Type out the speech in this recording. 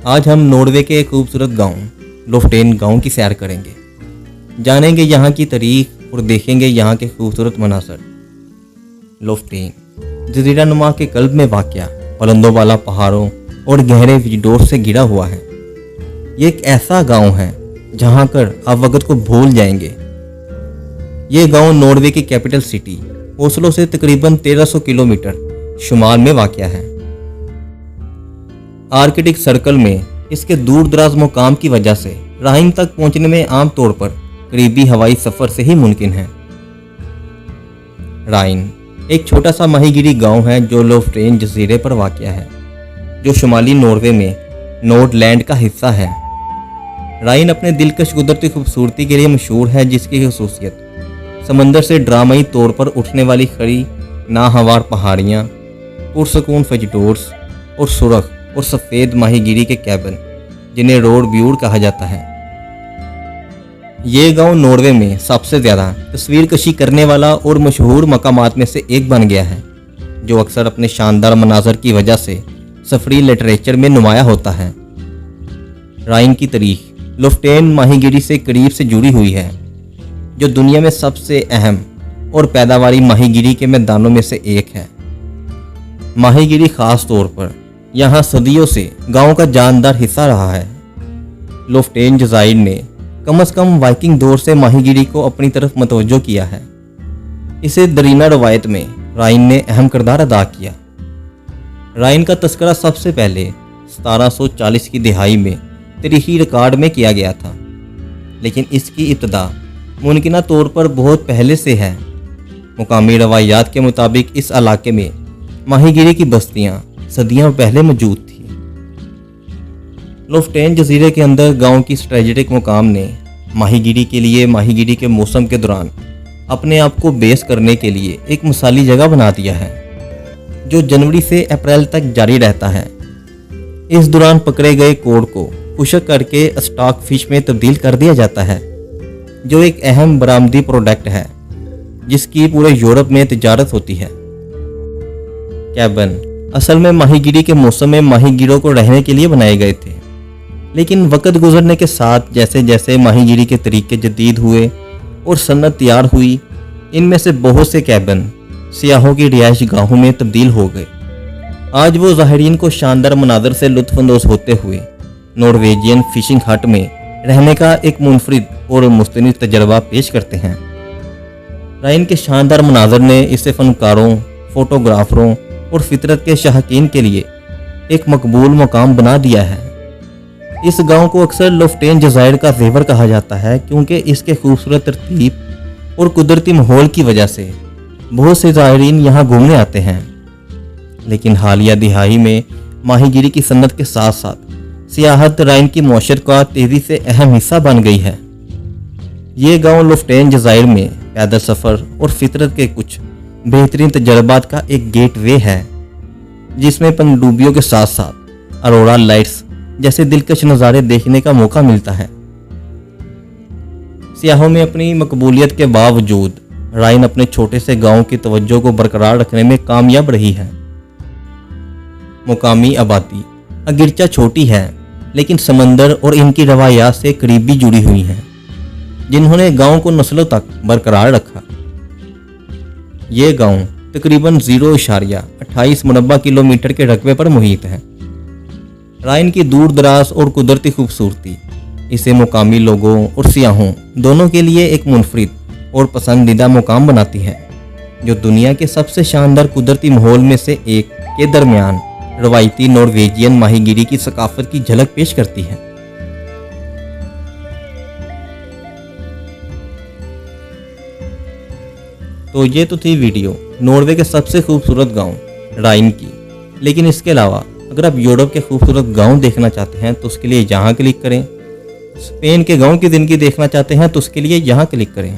आज हम नॉर्वे के एक खूबसूरत गांव लोफ्टेन गांव की सैर करेंगे। जानेंगे यहाँ की तारीख और देखेंगे यहाँ के खूबसूरत मनासर। लोफ्टेन जजीरा नुमा के कल्ब में वाक़या बुलंदों वाला पहाड़ों और गहरे विजडोर से घिरा हुआ है। ये एक ऐसा गांव है जहाँ कर आप वक्त को भूल जाएंगे। ये गांव नॉर्वे की कैपिटल सिटी ओस्लो से तकरीबन 1300 किलोमीटर शुमाल में वाक़या है। आर्कटिक सर्कल में इसके दूर दराज मुकाम की वजह से राइन तक पहुंचने में आमतौर पर करीबी हवाई सफ़र से ही मुमकिन है। राइन एक छोटा सा माहीगिरी गांव है जो लोफ्टेन जजीरे पर वाक़या है, जो शुमाली नॉर्वे में नॉर्डलैंड का हिस्सा है। राइन अपने दिलकश कुदरती खूबसूरती के लिए मशहूर है, जिसकी खसूसियत समंदर से ड्रामाई तौर पर उठने वाली खड़ी नाहवार पहाड़ियाँ, पुरसकून फजडोर्स और सुरख और सफ़ेद माहीगिरी के कैबन, जिन्हें रोड ब्यूड कहा जाता है। ये गांव नॉर्वे में सबसे ज़्यादा तस्वीर कशी करने वाला और मशहूर मकामात में से एक बन गया है, जो अक्सर अपने शानदार मनाजर की वजह से सफरी लिटरेचर में नुमाया होता है। राइन की तारीख लोफ्टेन माहीगिरी से करीब से जुड़ी हुई है, जो दुनिया में सबसे अहम और पैदावारी माहीगिरी के मैदानों में से एक है। माहीगिरी ख़ास तौर पर यहाँ सदियों से गांव का जानदार हिस्सा रहा है। लोफ्टेन जज़ाइर ने कम से कम वाइकिंग दौर से माहीगिरी को अपनी तरफ मतवज्जो किया है। इसे दरीना रवायत में राइन ने अहम किरदार अदा किया। राइन का तस्करा सबसे पहले 1740 की दिहाई में तारीखी रिकॉर्ड में किया गया था, लेकिन इसकी इब्तदा मुमकिना तौर पर बहुत पहले से है। मुकामी रवायात के मुताबिक इस इलाके में माहीगिरी की बस्तियां सदियों पहले मौजूद थी। लोफ्टेन जजीरे के अंदर गांव की स्ट्रेटेजिक मुकाम ने माहीगिरी के लिए माहीगिरी के मौसम के दौरान अपने आप को बेस करने के लिए एक मिसाली जगह बना दिया है, जो जनवरी से अप्रैल तक जारी रहता है। इस दौरान पकड़े गए कोड को खुशक करके स्टॉक फिश में तब्दील कर दिया जाता है, जो एक अहम बरामदी प्रोडक्ट है जिसकी पूरे यूरोप में तिजारत होती है। कैबन असल में माहीगिरी के मौसम में माहीगिरों को रहने के लिए बनाए गए थे, लेकिन वक्त गुजरने के साथ जैसे जैसे माहीगिरी के तरीके जदीद हुए और सन्नत तैयार हुई, इनमें से बहुत से कैबन सियाहों की रिहाइश गाहों में तब्दील हो गए। आज वो ज़ाहिरीन को शानदार मनाजर से लुत्फ़अंदोज़ होते हुए नॉर्वेजियन फिशिंग हट में रहने का एक मुनफरिद और मुस्तनिद तजर्बा पेश करते हैं। राइन के शानदार मनाजर ने इसे फनकारों, फोटोग्राफरों और फितरत के शाहकीन के लिए एक मकबूल मकाम बना दिया है। इस गांव को अक्सर लोफ्टेन जज़ाइर का ज़ेवर कहा जाता है, क्योंकि इसके खूबसूरत तरतीब और कुदरती माहौल की वजह से बहुत से ज़ायरीन यहाँ घूमने आते हैं। लेकिन हालिया दिहाई में माहीगिरी की सन्नत के साथ साथ सियाहत राइन की मौशर का तेज़ी से अहम हिस्सा बन गई है। ये गांव लोफ्टेन जज़ाइर में पैदल सफ़र और फितरत के कुछ बेहतरीन तजर्बात का एक गेटवे है, जिसमें पनडुब्बियों के साथ साथ अरोरा लाइट्स जैसे दिलकश नज़ारे देखने का मौका मिलता है। सियाहों में अपनी मकबूलियत के बावजूद राइन अपने छोटे से गांव की तवज्जो को बरकरार रखने में कामयाब रही है। मुकामी आबादी अगरचा छोटी है, लेकिन समंदर और इनकी रवायात से करीबी जुड़ी हुई हैं, जिन्होंने गांव को नस्लों तक बरकरार रखा। ये गांव तकरीबन 0.28 मुरब्बा किलोमीटर के रकबे पर मुहित है। राइन की दूर दराज और कुदरती खूबसूरती इसे मुकामी लोगों और सियाहों दोनों के लिए एक मुनफरिद और पसंदीदा मुकाम बनाती है, जो दुनिया के सबसे शानदार कुदरती माहौल में से एक के दरमियान रवायती नॉर्वेजियन माहीगिरी की सकाफत की झलक पेश करती है। तो ये तो थी वीडियो नॉर्वे के सबसे खूबसूरत गांव राइन की। लेकिन इसके अलावा अगर आप यूरोप के खूबसूरत गांव देखना चाहते हैं तो उसके लिए यहाँ क्लिक करें। स्पेन के गांव की ज़िंदगी देखना चाहते हैं तो उसके लिए यहाँ क्लिक करें।